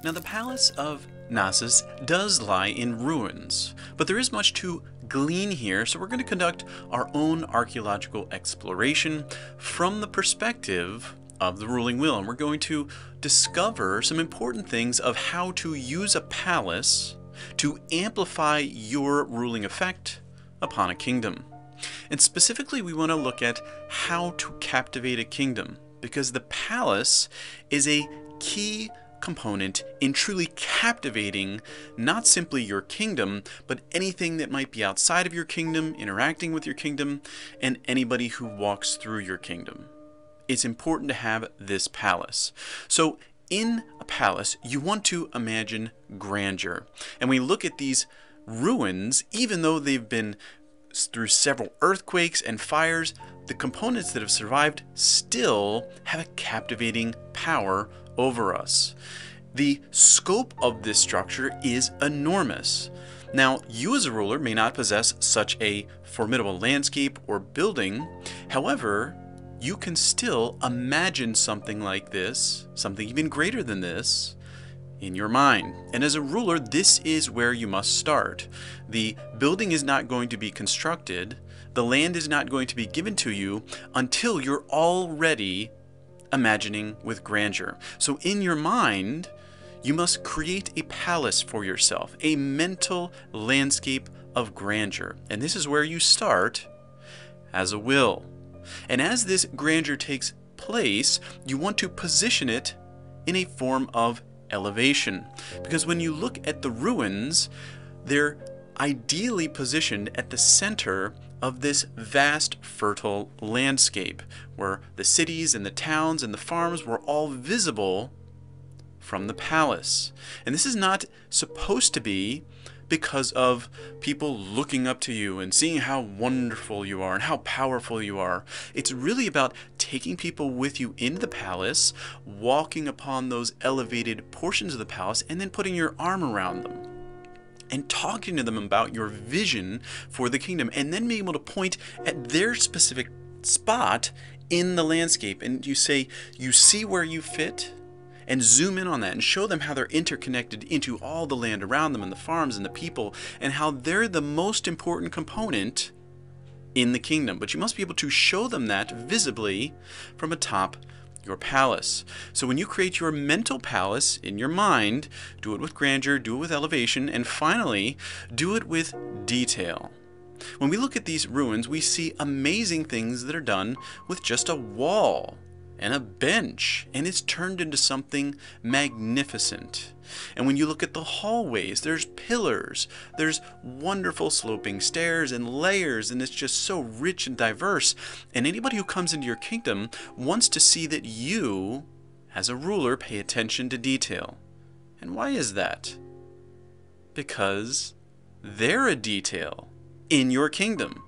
Now, the Palace of Knossos does lie in ruins, but there is much to glean here, so we're going to conduct our own archaeological exploration from the perspective of the ruling wheel, and we're going to discover some important things of how to use a palace to amplify your ruling effect upon a kingdom. And specifically, we want to look at how to captivate a kingdom, because the palace is a key component in truly captivating not simply your kingdom, but anything that might be outside of your kingdom, interacting with your kingdom, and anybody who walks through your kingdom. It's important to have this palace. So in a palace, you want to imagine grandeur. And we look at these ruins, even though they've been through several earthquakes and fires, the components that have survived still have a captivating power over us. The scope of this structure is enormous. Now, you as a ruler may not possess such a formidable landscape or building. However, you can still imagine something like this, something even greater than this, in your mind. And as a ruler, this is where you must start. The building is not going to be constructed, the land is not going to be given to you until you're already imagining with grandeur. So in your mind, you must create a palace for yourself, a mental landscape of grandeur. And this is where you start as a will. And as this grandeur takes place, you want to position it in a form of elevation. Because when you look at the ruins, they're ideally positioned at the center of this vast, fertile landscape, where the cities and the towns and the farms were all visible from the palace. And this is not supposed to be because of people looking up to you and seeing how wonderful you are and how powerful you are. It's really about taking people with you into the palace, walking upon those elevated portions of the palace, and then putting your arm around them and talking to them about your vision for the kingdom, and then being able to point at their specific spot in the landscape. And you say, you see where you fit, and zoom in on that and show them how they're interconnected into all the land around them and the farms and the people, and how they're the most important component in the kingdom. But you must be able to show them that visibly from atop your palace. So when you create your mental palace in your mind, do it with grandeur, do it with elevation, and finally, do it with detail. When we look at these ruins, we see amazing things that are done with just a wall and a bench, and it's turned into something magnificent. And when you look at the hallways, there's pillars, there's wonderful sloping stairs and layers, and it's just so rich and diverse. And anybody who comes into your kingdom wants to see that you, as a ruler, pay attention to detail. And why is that? Because they're a detail in your kingdom.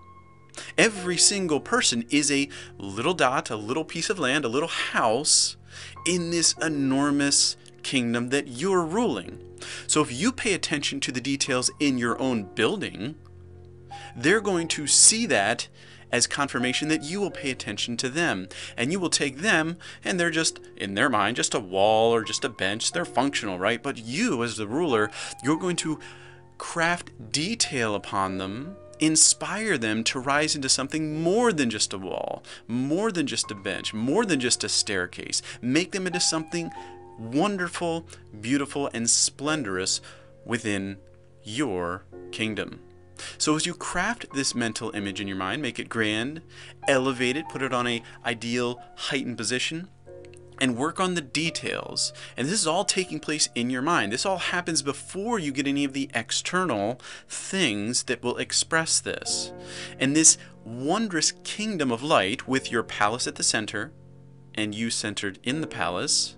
Every single person is a little dot, a little piece of land, a little house in this enormous kingdom that you're ruling. So if you pay attention to the details in your own building, they're going to see that as confirmation that you will pay attention to them. And you will take them, and they're just, in their mind, just a wall or just a bench. They're functional, right? But you, as the ruler, you're going to craft detail upon them, inspire them to rise into something more than just a wall, more than just a bench, more than just a staircase. Make them into something wonderful, beautiful, and splendorous within your kingdom. So as you craft this mental image in your mind, make it grand, elevate it, put it on an ideal heightened position, and work on the details. And this is all taking place in your mind. This all happens before you get any of the external things that will express this. And this wondrous kingdom of light, with your palace at the center and you centered in the palace,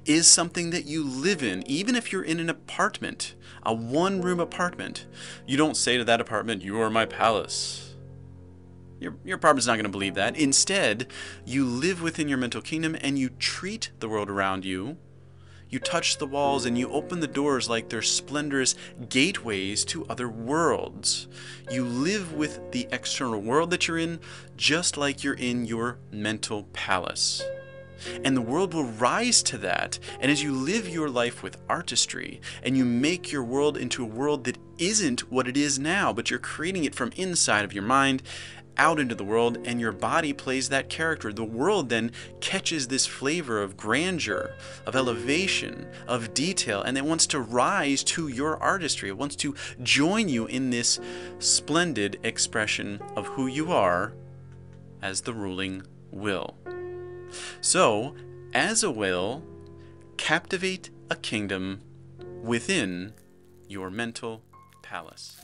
is something that you live in. Even if you're in an apartment, a one-room apartment, you don't say to that apartment, "You are my palace." Your apartment's not going to believe that. Instead, you live within your mental kingdom and you treat the world around you. You touch the walls and you open the doors like they're splendorous gateways to other worlds. You live with the external world that you're in just like you're in your mental palace. And the world will rise to that. And as you live your life with artistry and you make your world into a world that isn't what it is now, but you're creating it from inside of your mind out into the world, and your body plays that character, the world then catches this flavor of grandeur, of elevation, of detail, and it wants to rise to your artistry. It wants to join you in this splendid expression of who you are as the ruling will. So, as a will, captivate a kingdom within your mental palace.